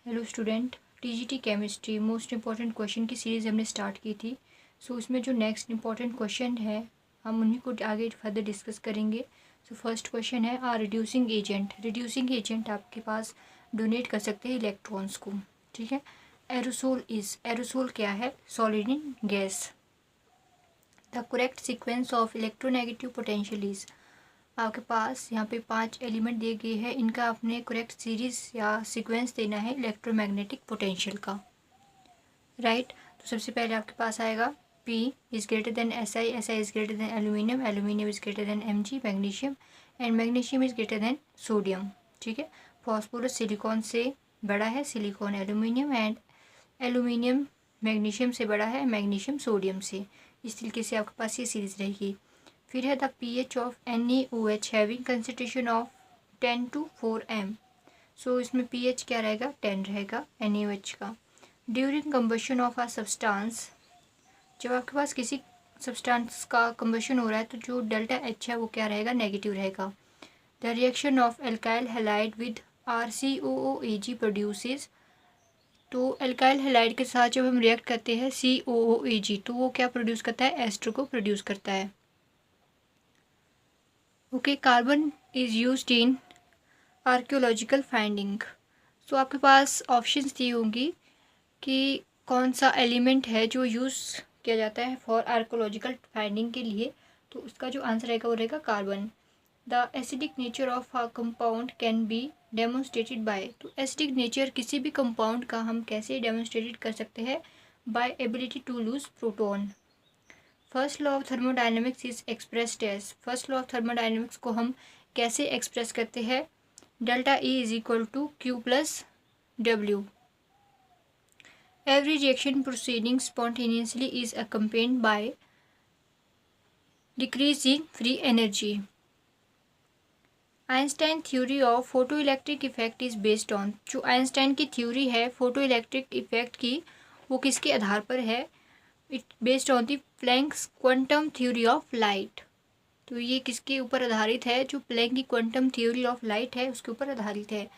Hello student, TGT chemistry most important question की series हमने start की थी। उसमें जो नेक्स्ट इम्पॉर्टेंट क्वेश्चन है हम उन्हीं को आगे फर्दर डिस्कस करेंगे। फर्स्ट क्वेश्चन है रिड्यूसिंग एजेंट। रिड्यूसिंग एजेंट आपके पास डोनेट कर सकते हैं इलेक्ट्रॉन्स को, ठीक है। एरोसोल क्या है? Solid in gas. The correct sequence of electronegative potential is. आपके पास यहाँ पे 5 एलिमेंट दिए गए हैं, इनका आपने करेक्ट सीरीज या सीक्वेंस देना है इलेक्ट्रोमैग्नेटिक पोटेंशियल का, राइट। तो सबसे पहले आपके पास आएगा P is greater than SI, SI is greater than aluminium, aluminium is greater than Mg magnesium, and magnesium is greater than sodium, ठीक है। फॉस्फोरस सिलिकॉन से बड़ा है, silicon aluminium, and aluminium magnesium से बड़ा है, मैग्नीशियम सोडियम से। इस तरीके से आपके पास ये सीरीज रहेगी। फिर है the pH of NaOH having concentration of 10 to 4 m। सो इसमें pH क्या रहेगा? 10 रहेगा NaOH का। During combustion of a substance, जब आपके पास किसी सब्सटेंस का कंबशन हो रहा है तो जो डेल्टा H है वो क्या रहेगा? नेगेटिव रहेगा। The reaction of alkyl halide with RCOOAg produces. तो एल्काइल हैलाइड के साथ जब हम रिएक्ट करते हैं COOAg तो वो क्या प्रोड्यूस करता है? एस्टर को प्रोड्यूस करता है। Okay, carbon is used in archaeological finding. So आपके पास ऑप्शंस दी होंगी कि कौन सा एलिमेंट है जो यूज़ किया जाता है फॉर आर्कियोलॉजिकल फाइंडिंग के लिए। तो उसका जो आंसर रहेगा वो रहेगा carbon. The acidic nature of a compound can be demonstrated by. तो एसिडिक नेचर किसी भी कंपाउंड का हम कैसे डेमोन्स्ट्रेटेड कर सकते हैं? By ability to lose proton. First law of thermodynamics is expressed as. First law of thermodynamics को हम कैसे एक्सप्रेस करते हैं? Delta E is equal to Q plus W। Every reaction proceeding spontaneously is accompanied by decrease in free energy. Einstein theory of photo electric effect is based on. जो Einstein की theory है photo electric effect की, वो किसके आधार पर है? It based on the Planck's quantum theory of light. तो ये किसके ऊपर आधारित है? जो प्लैंक की क्वांटम थ्योरी ऑफ लाइट है उसके ऊपर आधारित है।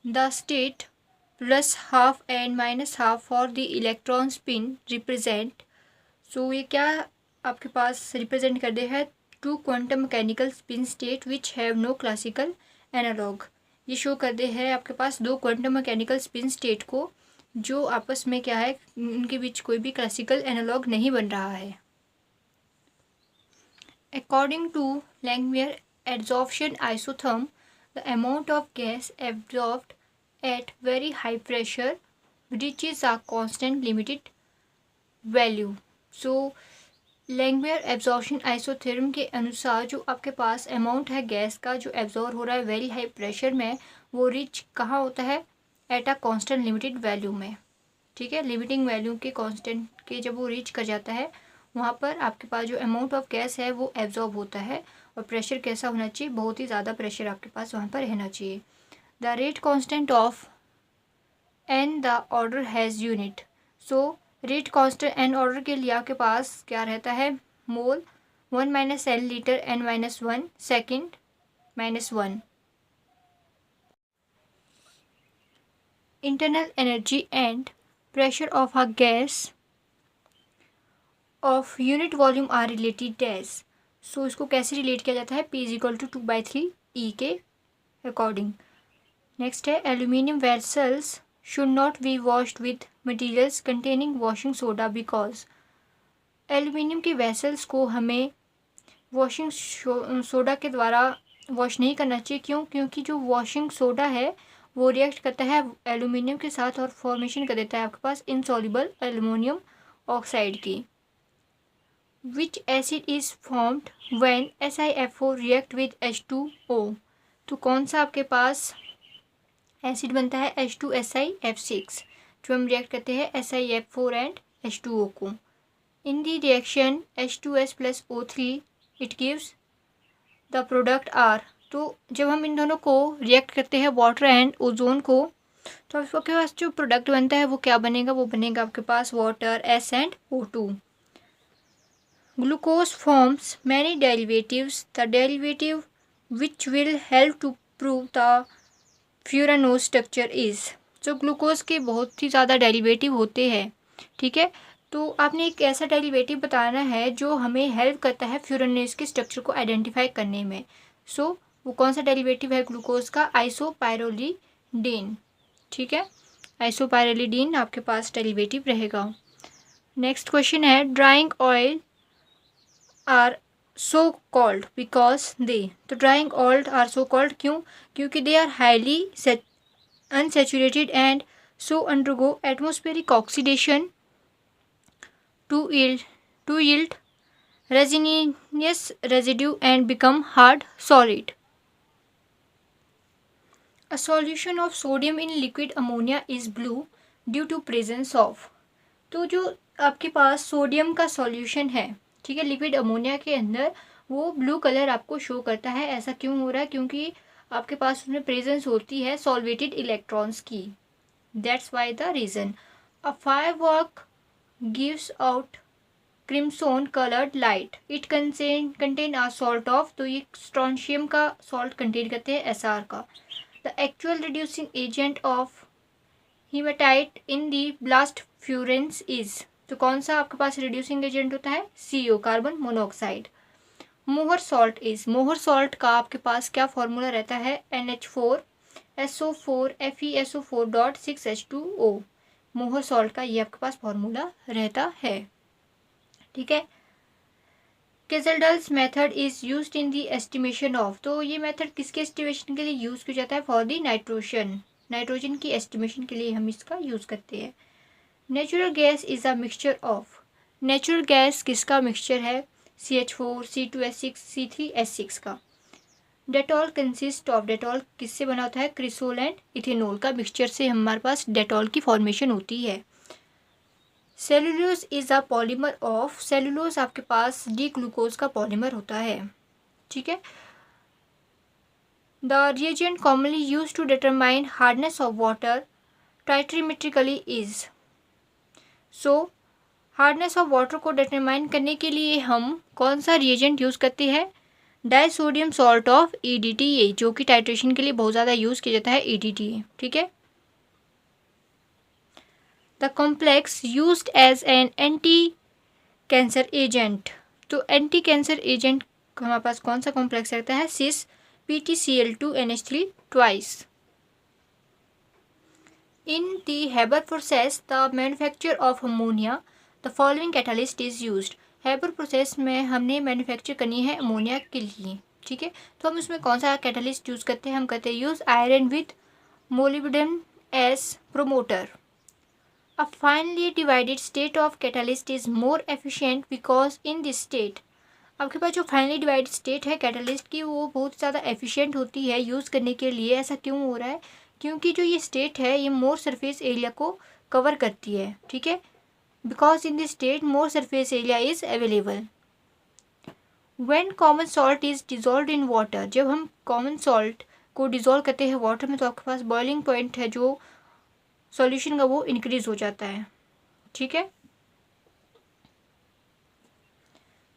The state plus half and minus half for the electron spin represent. So ये क्या आपके पास रिप्रेजेंट कर दे है? Two quantum mechanical spin state which have no classical analogue. ये शो कर दे है आपके पास दो क्वांटम मैकेनिकल स्पिन स्टेट को जो आपस में क्या है, उनके बीच कोई भी क्लासिकल एनालॉग नहीं बन रहा है। According to Langmuir adsorption isotherm, the amount of gas absorbed at very high pressure reaches a constant limited value। So Langmuir absorption isotherm के अनुसार जो आपके पास अमाउंट है गैस का जो एब्जॉर्ब हो रहा है वेरी हाई प्रेशर में, वो रीच कहाँ होता है? At a constant limited value में, ठीक है। लिमिटिंग वैल्यू के कांस्टेंट के जब वो रीच कर जाता है वहाँ पर आपके पास जो अमाउंट ऑफ गैस है वो एब्जॉर्ब होता है। और प्रेशर कैसा होना चाहिए? बहुत ही ज़्यादा प्रेशर आपके पास वहाँ पर रहना चाहिए। The rate constant of nth order has unit. So rate constant n order के लिए आपके पास क्या रहता है? Mole 1 minus n litre n minus 1 second minus 1। Internal energy and pressure of a gas of unit volume are related dash. So इसको कैसे relate किया जाता है? P is equal to 2/3 E के अकॉर्डिंग। नेक्स्ट है aluminium vessels should not be washed with materials containing washing soda because. Aluminium की vessels को हमें वॉशिंग सोडा के द्वारा वॉश नहीं करना चाहिए। क्यों? क्योंकि जो वॉशिंग सोडा है वो रिएक्ट करता है एल्यूमिनियम के साथ और फॉर्मेशन कर देता है आपके पास इनसॉल्युबल एल्यूमिनियम ऑक्साइड की। Which acid is formed when SiF4 react with H2O। तो कौन सा आपके पास एसिड बनता है? H2SiF6, जो हम रिएक्ट करते हैं SiF4 एंड H2O को। In the reaction H2S plus O3 it gives the product R। तो जब हम इन दोनों को रिएक्ट करते हैं वाटर एंड ओजोन को, तो आपके पास जो प्रोडक्ट बनता है वो क्या बनेगा? वो बनेगा आपके पास water S and O2। Glucose forms many derivatives. The derivative which will help to prove the Furano structure is। जो ग्लूकोज के बहुत ही ज़्यादा डेरिवेटिव होते हैं, ठीक है। तो आपने एक ऐसा डेरिवेटिव बताना है जो हमें हेल्प करता है फ्यूरानेज के स्ट्रक्चर को आइडेंटिफाई करने में। सो वो कौन सा डेरिवेटिव है ग्लूकोज का? आइसोपायरोलिडीन, ठीक है। आइसोपायरोलिडीन आपके पास डेरिवेटिव रहेगा। नेक्स्ट क्वेश्चन है, drying oil are so called because they. तो drying oil are so called क्यों? क्योंकि they are highly unsaturated and so undergo atmospheric oxidation to yield resinous residue and become hard solid. A solution of sodium in liquid ammonia is blue due to presence of। तो जो आपके पास sodium का solution है, ठीक है, liquid ammonia के अंदर, वो ब्लू कलर आपको शो करता है। ऐसा क्यों हो रहा है? क्योंकि आपके पास उसमें प्रेजेंस होती है सॉल्वेटेड इलेक्ट्रॉन्स की। That's why the reason. A firework gives out crimson coloured light, it contain a salt of. तो ये स्ट्रोंशियम का सॉल्ट कंटेन करते हैं, एसआर का। The actual reducing agent of haematite in the blast furnace is. तो कौन सा आपके पास रिड्यूसिंग एजेंट होता है? CO, carbon monoxide. मोहर सॉल्ट इज, मोहर सॉल्ट का आपके पास क्या फॉर्मूला रहता है? NH4SO4 FeSO4.6H2O। मोहर सॉल्ट का ये आपके पास फॉर्मूला रहता है, ठीक है। Kjeldahl's method is used in the estimation of. तो ये मेथड किसके एस्टिमेशन के लिए यूज किया जाता है? फॉर द नाइट्रोजन की एस्टिमेशन के लिए हम इसका यूज करते हैं। Natural gas is a mixture of. Natural gas किसका मिक्सचर है? CH4 C2H6 C3H6 का। Dettol consist of. डेटॉल किससे बना होता है? क्रिसोल एंड इथेनॉल का मिक्सचर से हमारे पास डेटॉल की फॉर्मेशन होती है। Cellulose is a polymer of. Cellulose आपके पास डी ग्लूकोज का पॉलीमर होता है, ठीक है। The reagent commonly use to determine hardness of water titrimetrically is. So hardness of water को डिटरमाइन करने के लिए हम कौन सा रिएजेंट यूज़ करते हैं? डाइसोडियम सॉल्ट ऑफ EDTA, जो कि टाइट्रेशन के लिए बहुत ज़्यादा यूज़ किया जाता है, EDTA, ठीक है। The complex used as an anti cancer agent. तो एंटी कैंसर एजेंट हमारे पास कौन सा कॉम्प्लेक्स रहता है? Cis PTCl2NH3 twice. In the Haber process, the manufacture of ammonia, the following catalyst is used। Haber process में हमने मैन्युफैक्चर करनी है अमोनिया के लिए, ठीक है। तो हम उसमें कौन सा कैटलिस्ट यूज़ करते हैं? हम करते हैं use iron with molybdenum as promoter. A finely divided state of catalyst is more efficient because in this state. आपके पास जो फाइनली डिवाइडेड स्टेट है कैटलिस्ट की, वो बहुत ज़्यादा एफिशिएंट होती है यूज़ करने के लिए। ऐसा क्यों हो रहा है? क्योंकि जो ये स्टेट है ये मोर सरफेस एरिया को कवर करती है, ठीक है। Because in this state more surface area is available. When common salt is dissolve in water. जब हम कॉमन सॉल्ट को डिजॉल्व करते हैं वाटर में, तो आपके पास बॉइलिंग पॉइंट है जो सॉल्यूशन का, वो इंक्रीज हो जाता है, ठीक है।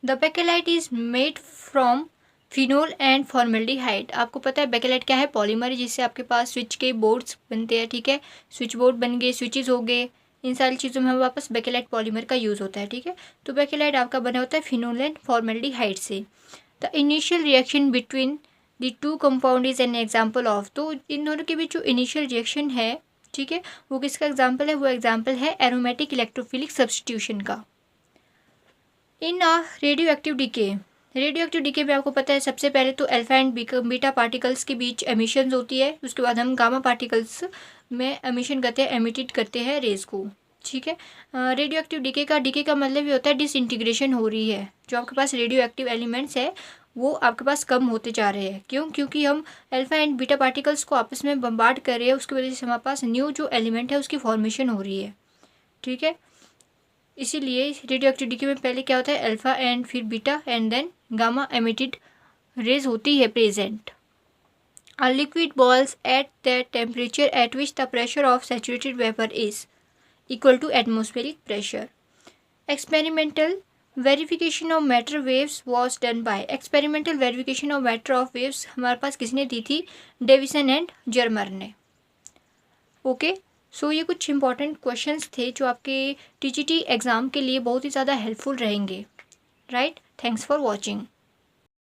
The bakelite is made from phenol and formaldehyde. आपको पता है बेकेलाइट क्या है? पॉलीमर, जिससे आपके पास स्विच के बोर्ड्स बनते हैं, ठीक है। स्विच बोर्ड बन गए, स्विचेस हो गए, इन सारी चीज़ों में हमारे वापस बेकेलाइट पॉलीमर का यूज़ होता है, ठीक है। तो बेकेलाइट आपका बना होता है फिनोल एंड फॉर्मेल्डिहाइड से। The initial reaction between the two compound is an example of. तो इन दोनों के बीच जो इनिशियल रिएक्शन है, ठीक है, वो किसका एग्जाम्पल है? वो एग्जाम्पल है एरोमेटिक इलेक्ट्रोफिलिक सब्स्टिट्यूशन का। In a radioactive decay. Radioactive decay में आपको पता है सबसे पहले तो अल्फा एंड बीटा पार्टिकल्स के बीच एमिशंस होती है। उसके बाद हम गामा पार्टिकल्स में एमिशन करते हैं, एमिटेड करते हैं रेज को, ठीक है। रेडियो एक्टिव डीके का मतलब ये होता है डिसइंटीग्रेशन हो रही है। जो आपके पास रेडियो एक्टिव एलिमेंट्स है वो आपके पास कम होते जा रहे हैं। क्यों? क्योंकि हम अल्फा एंड बीटा पार्टिकल्स को आपस में बम्बार्ड कर रहे हैं, उसकी वजह से हमारे पास न्यू जो एलिमेंट है उसकी फॉर्मेशन हो रही है, ठीक है। इसीलिए रेडियो एक्टिव डीके में पहले क्या होता है? अल्फा एंड फिर beta and then gamma emitted rays होती है present. A liquid boils at the temperature at which the pressure of saturated vapor is equal to atmospheric pressure. Experimental verification of matter waves was done by। experimental verification of matter of waves हमारे पास किसने दी थी? Deviation and Germer ने, okay. सो ये कुछ important questions थे जो आपके TGT exam के लिए बहुत ही ज़्यादा हेल्पफुल रहेंगे, राइट। Thanks for watching.